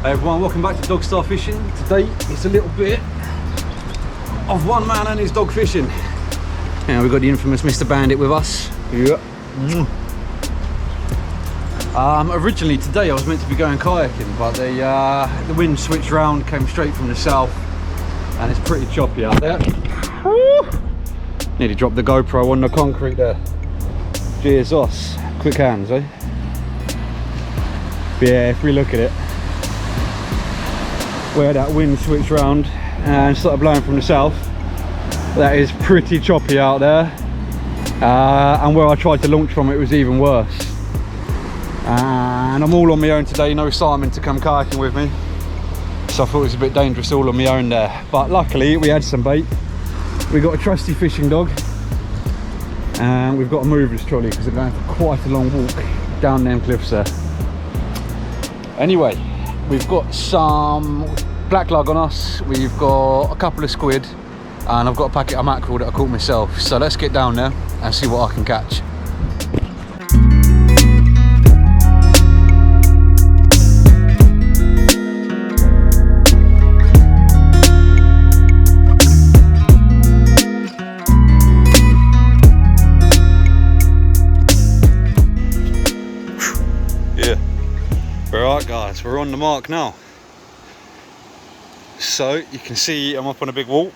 Hey everyone, welcome back to Dog Star Fishing. Today it's a little bit of one man and his dog fishing. Now we've got the infamous Mr. Bandit with us. Yeah. Originally today I was meant to be going kayaking, but the wind switched round, came straight from the south, and it's pretty choppy out there. Woo! Nearly dropped the GoPro on the concrete there. Jesus, quick hands, eh? But yeah, if we look at it, where that wind switched round and started blowing from the south, that is pretty choppy out there, and where I tried to launch from it was even worse. And I'm all on my own today, no Simon to come kayaking with me, so I thought it was a bit dangerous all on my own there. But luckily we had some bait. We got a trusty fishing dog, and we've got a mover's trolley because we're going for quite a long walk down them cliffs there. Anyway, we've got some black lug on us, we've got a couple of squid, and I've got a packet of mackerel that I caught myself. So let's get down there and see what I can catch. Yeah. Alright guys, we're on the mark now. So you can see I'm up on a big wall. You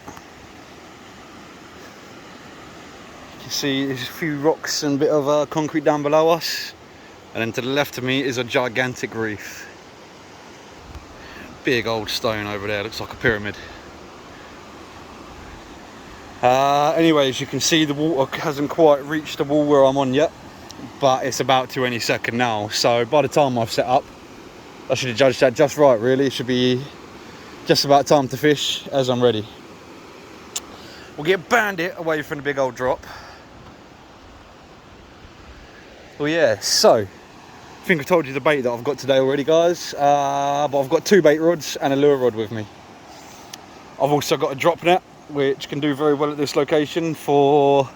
can see there's a few rocks and a bit of concrete down below us, and then to the left of me is a gigantic reef. Big old stone over there, looks like a pyramid. Anyway, as you can see, the water hasn't quite reached the wall where I'm on yet, but it's about to any second now. So by the time I've set up, I should have judged that just right really. It should be just about time to fish as I'm ready. We'll get Bandit away from the big old drop. Well yeah, so I think I've told you the bait that I've got today already guys, but I've got 2 bait rods and a lure rod with me. I've also got a drop net which can do very well at this location for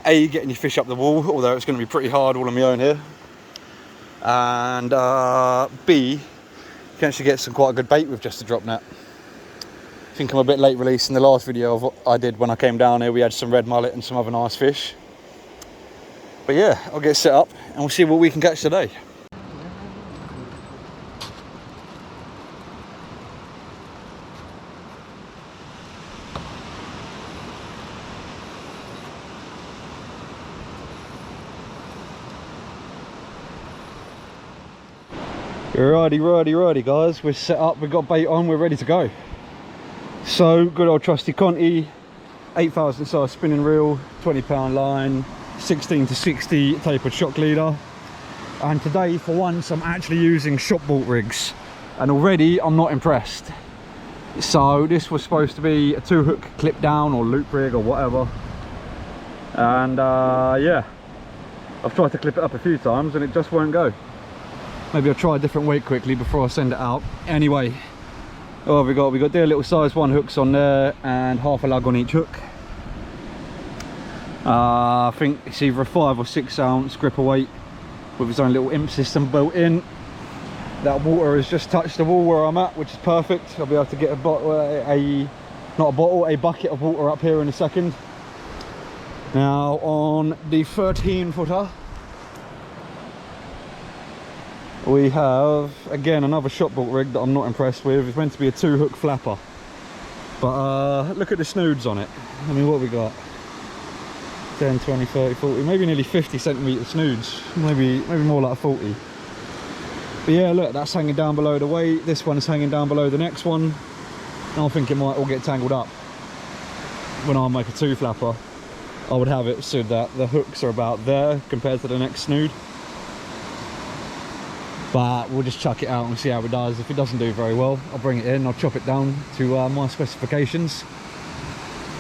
A, getting your fish up the wall, although it's going to be pretty hard all on my own here, and B, you can actually get some quite good bait with just a drop net. I think I'm a bit late release in the last video of what I did when I came down here. We had some red mullet and some other nice fish. But yeah, I'll get set up and we'll see what we can catch today. Righty guys, we're set up, we've got bait on, we're ready to go. So, good old trusty Conti, 8,000 size spinning reel, 20-pound line, 16 to 60 tapered shock leader. And today, for once, I'm actually using shop bought rigs, and already I'm not impressed. So this was supposed to be a 2-hook clip down or loop rig or whatever, and yeah, I've tried to clip it up a few times and it just won't go. Maybe I'll try a different weight quickly before I send it out. Anyway, what have we got? We got their little size 1 hooks on there and half a lug on each hook. I think it's either a 5 or 6 ounce gripper weight with its own little imp system built in. That water has just touched the wall where I'm at, which is perfect. I'll be able to get a bucket of water up here in a second. Now on the 13-footer, we have again another shop bought rig that I'm not impressed with. It's meant to be a 2-hook flapper, but look at the snoods on it. I mean, what have we got? 10, 20, 30, 40, maybe nearly 50 centimetre snoods, maybe more like 40. But yeah, look, that's hanging down below the weight. This one is hanging down below the next one, and I think it might all get tangled up. When I make a 2 flapper, I would have it so that the hooks are about there compared to the next snood. But we'll just chuck it out and see how it does. If it doesn't do very well, I'll bring it in, I'll chop it down to my specifications,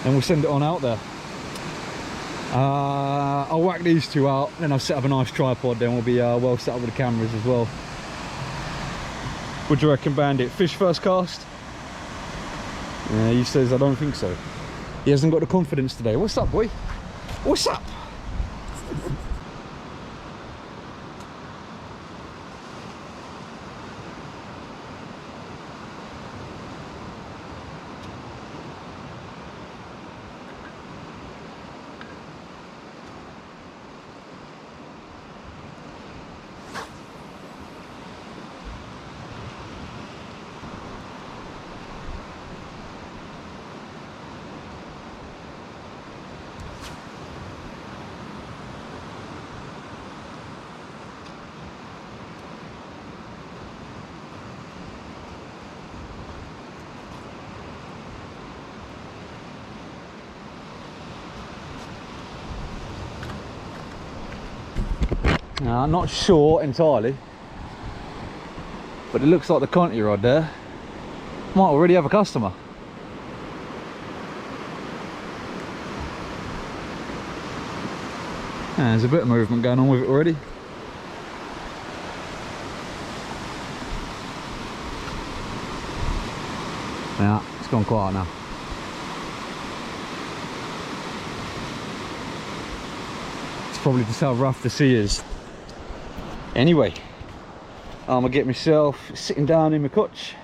and we'll send it on out there. I'll whack these 2 out, then I'll set up a nice tripod, then we'll be well set up with the cameras as well. What do you reckon, Bandit? Fish first cast? Yeah, he says I don't think so. He hasn't got the confidence today. What's up, boy? What's up? Now, I'm not sure entirely, but it looks like the Conti rod there might already have a customer. Yeah, there's a bit of movement going on with it already. Yeah, it's gone quiet now. It's probably just how rough the sea is. Anyway, I'm gonna get myself sitting down in my couch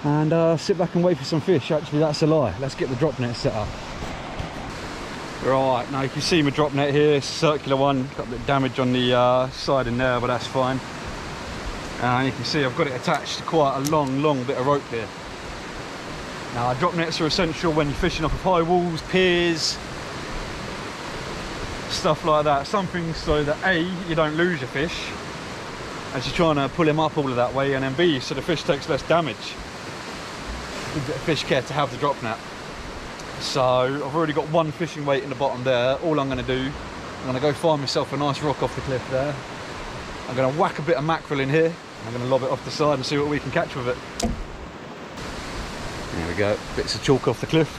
and sit back and wait for some fish. Actually, that's a lie. Let's get the drop net set up. Right, now you can see my drop net here. It's a circular one. Got a bit of damage on the side in there, but that's fine. And you can see I've got it attached to quite a long bit of rope here. Now, drop nets are essential when you're fishing off of high walls, piers, stuff like that. Something so that A, you don't lose your fish as you're trying to pull him up all of that way, and then B, so the fish takes less damage. Good bit of fish care to have the drop net. So I've already got one fishing weight in the bottom there. All I'm going to do, I'm going to go find myself a nice rock off the cliff there. I'm going to whack a bit of mackerel in here. I'm going to lob it off the side and see what we can catch with it. There we go, bits of chalk off the cliff.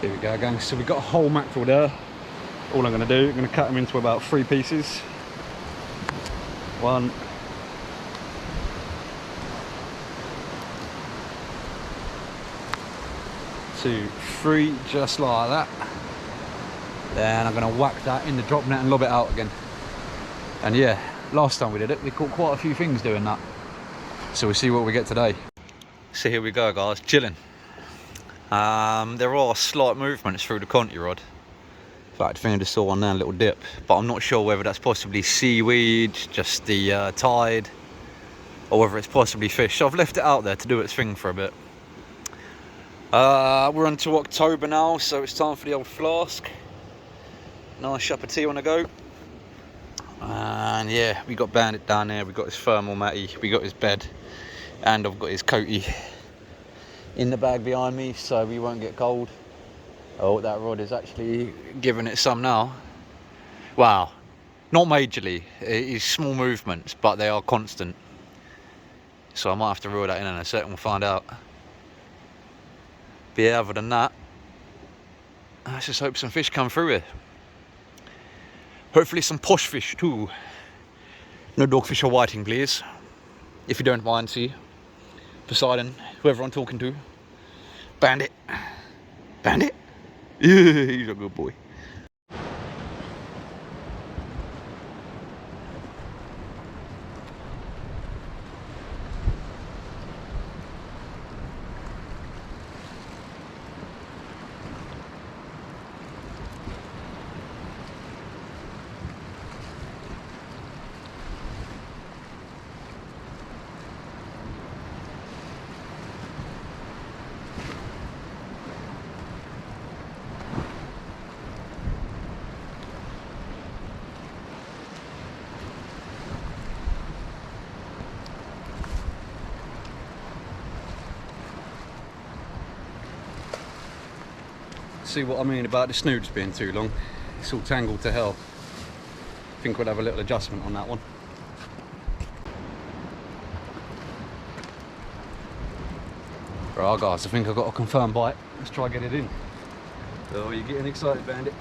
Here we go, gang. So we've got a whole mackerel there. All I'm going to do, I'm going to cut them into about 3 pieces. 1, 2, 3, just like that. Then I'm going to whack that in the drop net and lob it out again. And yeah, last time we did it, we caught quite a few things doing that. So we'll see what we get today. So here we go, guys, chilling. There are slight movements through the Conti rod. In fact, I think I just saw one there, a little dip. But I'm not sure whether that's possibly seaweed, just the tide, or whether it's possibly fish. So I've left it out there to do its thing for a bit. We're on to October now, so it's time for the old flask. Nice cup of tea on the go. And yeah, we got Bandit down there, we got his thermal matty, we got his bed, and I've got his coatie in the bag behind me so we won't get cold. Oh, that rod is actually giving it some now. Wow, not majorly, it is small movements, but they are constant. So I might have to reel that in a second, we'll find out. But yeah, other than that, let's just hope some fish come through here. Hopefully some posh fish too. No dogfish or whiting, please. If you don't mind, see. Poseidon, whoever I'm talking to. Bandit. Bandit? Yeah, he's a good boy. See what I mean about the snoods being too long. It's all tangled to hell. I think we'll have a little adjustment on that one. Right guys, I think I've got a confirmed bite. Let's try and get it in. Oh, you're getting excited, Bandit.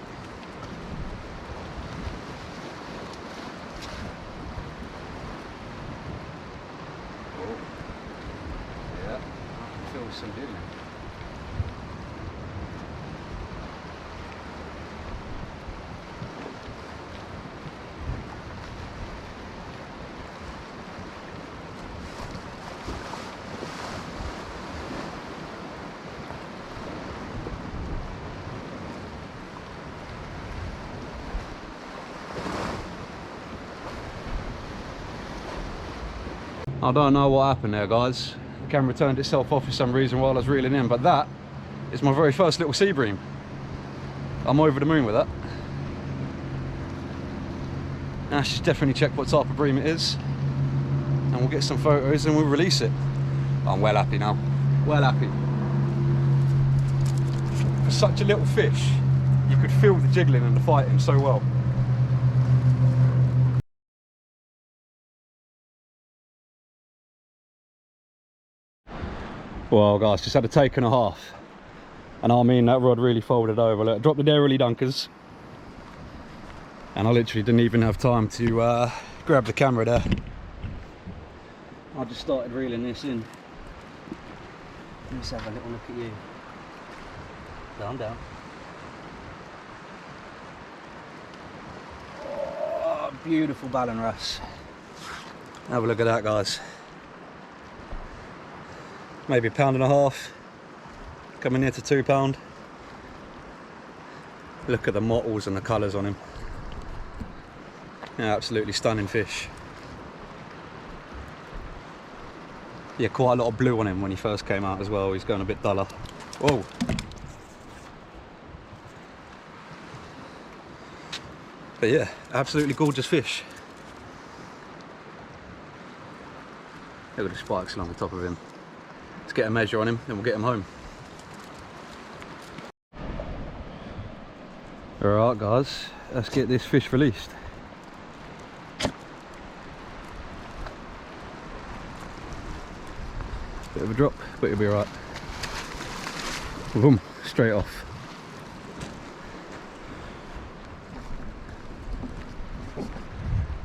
Oh. Yeah, I can feel some dealing. I don't know what happened there, guys. The camera turned itself off for some reason while I was reeling in, but that is my very first little sea bream. I'm over the moon with that. Now, I should definitely check what type of bream it is, and we'll get some photos and we'll release it. I'm well happy now. Well happy. For such a little fish, you could feel the jiggling and the fighting so well. Well guys, just had a take and a half. And I mean, that rod really folded over. Look, dropped the dairy dunkers. And I literally didn't even have time to grab the camera there. I just started reeling this in. Let's have a little look at you. Down, down. Oh, beautiful Ballon wrasse. Have a look at that, guys. Maybe £1.50, coming near to £2. Look at the mottles and the colours on him. Yeah, absolutely stunning fish. Yeah, quite a lot of blue on him when he first came out as well. He's going a bit duller. Whoa. But yeah, absolutely gorgeous fish. Look at the spikes along the top of him. Let's get a measure on him, then we'll get him home. Alright guys, let's get this fish released. Bit of a drop, but it'll be alright. Boom, straight off.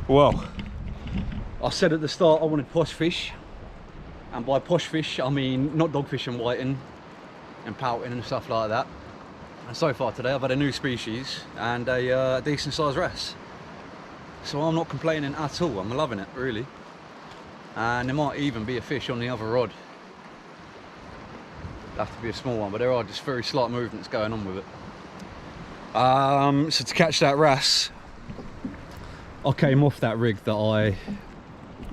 Well, I said at the start I wanted posh fish, and by posh fish I mean not dogfish and whiting and pouting and stuff like that. And so far today I've had a new species and a decent sized wrasse, so I'm not complaining at all. I'm loving it really, and there might even be a fish on the other rod. It'll have to be a small one, but there are just very slight movements going on with it. So to catch that wrasse, I came off that rig that I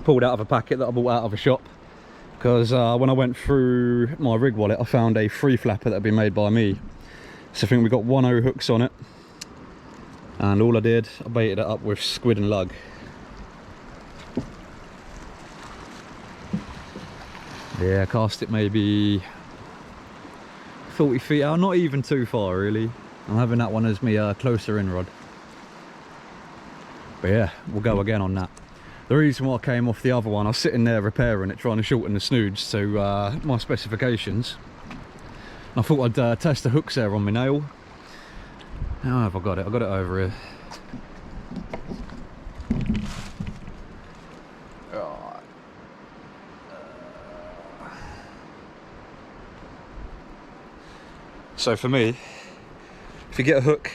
pulled out of a packet that I bought out of a shop, because when I went through my rig wallet I found a free flapper that had been made by me. So I think we got 1/0 hooks on it, and all I did, I baited it up with squid and lug. Yeah, cast it maybe 40 feet out, not even too far really. I'm having that one as my closer in rod. But yeah, we'll go again on that. The reason why I came off the other one, I was sitting there repairing it, trying to shorten the snoods to my specifications. I thought I'd test the hooks there on my nail. How have I got it? I got it over here. Right. So for me, if you get a hook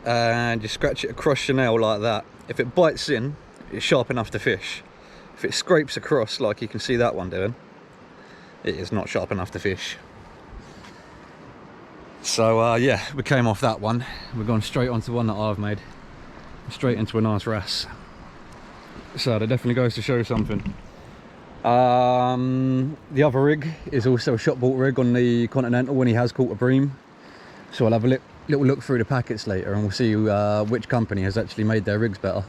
and you scratch it across your nail like that, if it bites in, it's sharp enough to fish. If it scrapes across, like you can see that one doing, it is not sharp enough to fish. So yeah, we came off that one. We're going straight onto one that I've made. Straight into a nice wrasse. So that definitely goes to show something. The other rig is also a shop bought rig on the Continental when he has caught a bream. So I'll have a little look through the packets later and we'll see which company has actually made their rigs better.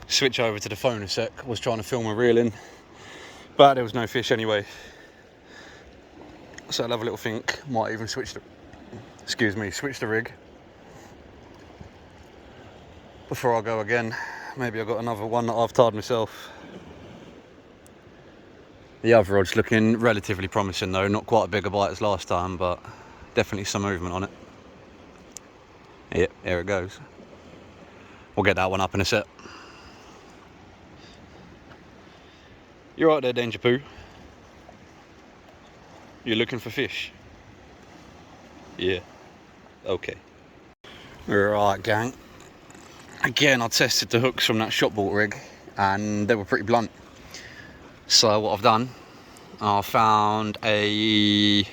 Switch over to the phone a sec. Was trying to film a reel in, but there was no fish anyway. So I'll have a little think. Might even switch the rig before I go again. Maybe I've got another one that I've tied myself. The other rod's looking relatively promising though. Not quite a bigger bite as last time, but definitely some movement on it. Yep, here it goes. We'll get that one up in a sec. You're right there, Danger Poo. You're looking for fish? Yeah. Okay. Right, gang. Again, I tested the hooks from that shop bought rig and they were pretty blunt. So what I've done, I found a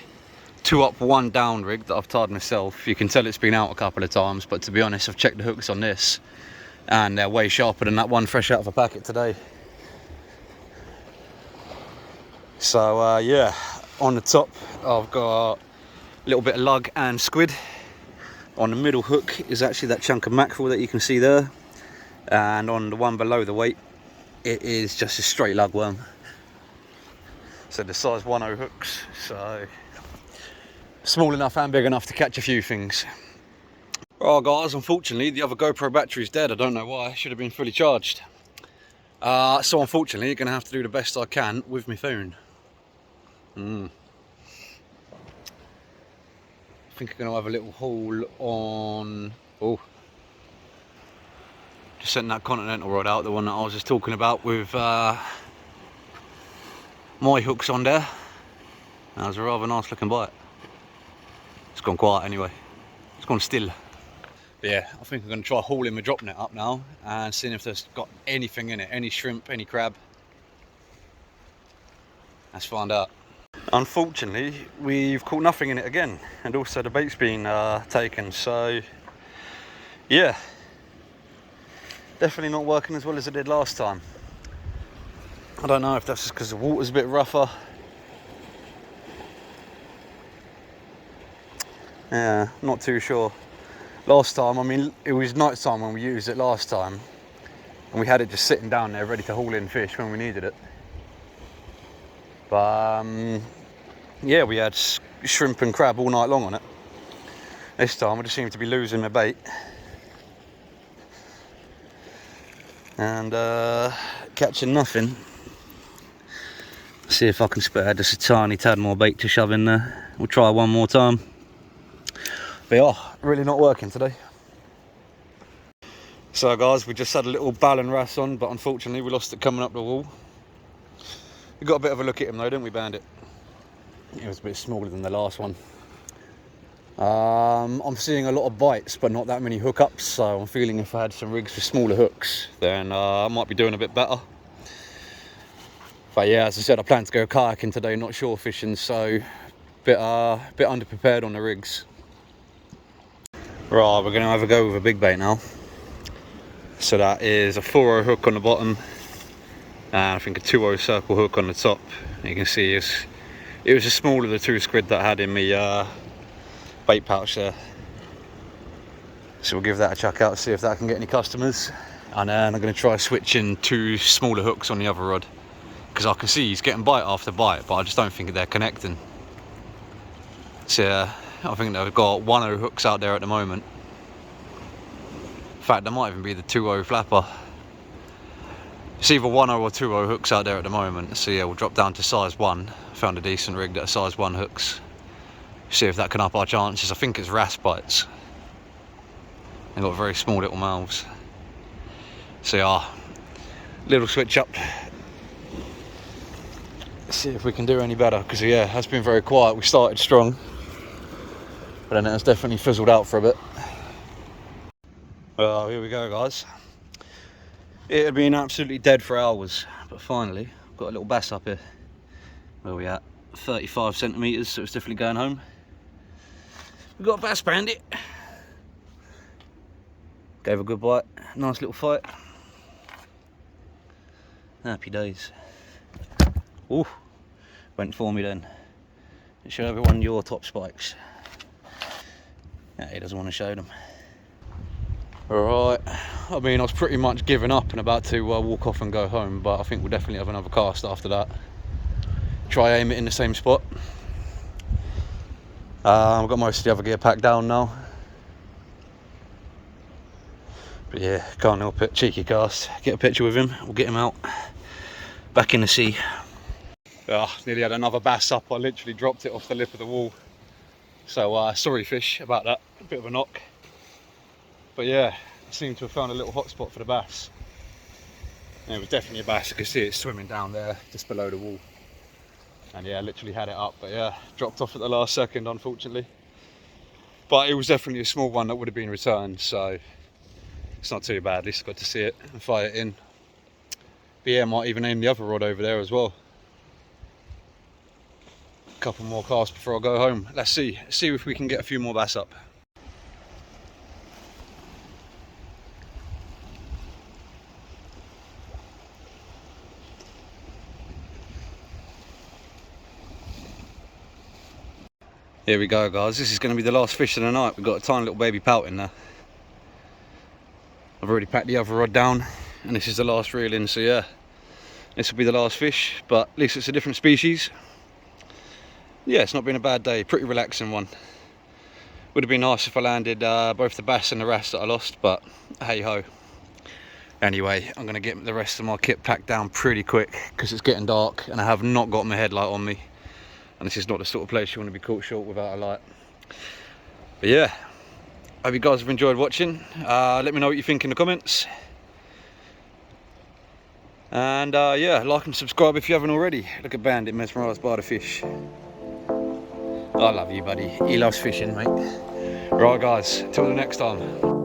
2 up 1 down rig that I've tied myself. You can tell it's been out a couple of times, but to be honest, I've checked the hooks on this and they're way sharper than that one fresh out of a packet today. So yeah, on the top I've got a little bit of lug and squid. On the middle hook is actually that chunk of mackerel that you can see there, and on the one below the weight it is just a straight lugworm. So the size 1.0 hooks, so small enough and big enough to catch a few things. Right guys, unfortunately the other GoPro battery is dead. I don't know why, it should have been fully charged. So unfortunately you're going to have to do the best I can with my phone. I think I'm going to have a little haul on... Oh, just sent that Continental rod out, the one that I was just talking about with my hooks on there. That was a rather nice looking bite. It's gone quiet anyway, it's gone still. But yeah, I think I'm going to try hauling my drop net up now and seeing if there's got anything in it, any shrimp, any crab. Let's find out. Unfortunately, we've caught nothing in it again, and also the bait's been taken, so yeah, definitely not working as well as it did last time. I don't know if that's just because the water's a bit rougher. Yeah, not too sure. Last time, I mean, it was night time when we used it last time, and we had it just sitting down there ready to haul in fish when we needed it. But yeah, we had shrimp and crab all night long on it. This time I just seem to be losing my bait and catching nothing. See if I can spare just a tiny tad more bait to shove in there. We'll try one more time. But yeah, really not working today. So guys, we just had a little Ballon wrasse on, but unfortunately we lost it coming up the wall. We got a bit of a look at him though, didn't we, Bandit? It was a bit smaller than the last one. I'm seeing a lot of bites, but not that many hookups, so I'm feeling if I had some rigs with smaller hooks, then I might be doing a bit better. But yeah, as I said, I plan to go kayaking today, not shore fishing, so bit underprepared on the rigs. Right, we're going to have a go with a big bait now. So that is a 4.0 hook on the bottom, and I think a 2.0 circle hook on the top. You can see it was a smaller of the two squid that I had in my bait pouch there. So we'll give that a chuck out, see if that can get any customers. And then I'm going to try switching 2 smaller hooks on the other rod, because I can see he's getting bite after bite, but I just don't think they're connecting. So yeah, I think they've got 1.0 hooks out there at the moment. In fact, there might even be the 2.0 flapper. It's either 1.0 or 2.0 hooks out there at the moment. So yeah, we'll drop down to size 1. Found a decent rig that are size 1 hooks. See if that can up our chances. I think it's wrasse bites. They've got very small little mouths. So yeah, little switch up. See if we can do any better, because yeah, it has been very quiet. We started strong, but then it has definitely fizzled out for a bit. Well, here we go guys. It had been absolutely dead for hours, but finally I've got a little bass up here. Where are we at? 35 centimetres, so it's definitely going home. We've got a bass, Bandit. Gave a good bite, nice little fight. Happy days. Ooh, went for me then. Show everyone your top spikes. Yeah, he doesn't want to show them. Alright, I mean I was pretty much giving up and about to walk off and go home, but I think we'll definitely have another cast after that. Try aim it in the same spot. I've got most of the other gear packed down now. But yeah, can't help it, cheeky cast. Get a picture with him, we'll get him out. Back in the sea. Nearly had another bass up, I literally dropped it off the lip of the wall. So sorry fish about that, a bit of a knock. But yeah, I seem to have found a little hot spot for the bass. And it was definitely a bass, you can see it swimming down there just below the wall. And yeah, literally had it up, but yeah, dropped off at the last second unfortunately. But it was definitely a small one that would have been returned, so it's not too bad. At least I got to see it and fire it in. But yeah, might even aim the other rod over there as well. A couple more casts before I go home. Let's see if we can get a few more bass up. Here we go guys, this is going to be the last fish of the night. We've got a tiny little baby pout in there. I've already packed the other rod down and this is the last reel in, so yeah, This will be the last fish, but at least it's a different species. Yeah, it's not been a bad day, pretty relaxing one. Would have been nice if I landed both the bass and the wrasse that I lost, but hey ho. Anyway, I'm going to get the rest of my kit packed down pretty quick because it's getting dark and I have not got my headlight on me. And this is not the sort of place you want to be caught short without a light. But yeah, hope you guys have enjoyed watching. Let me know what you think in the comments. And yeah, like and subscribe if you haven't already. Look at Bandit mesmerised by the fish. I love you, buddy. He loves fishing, mate. Right guys, till the next time.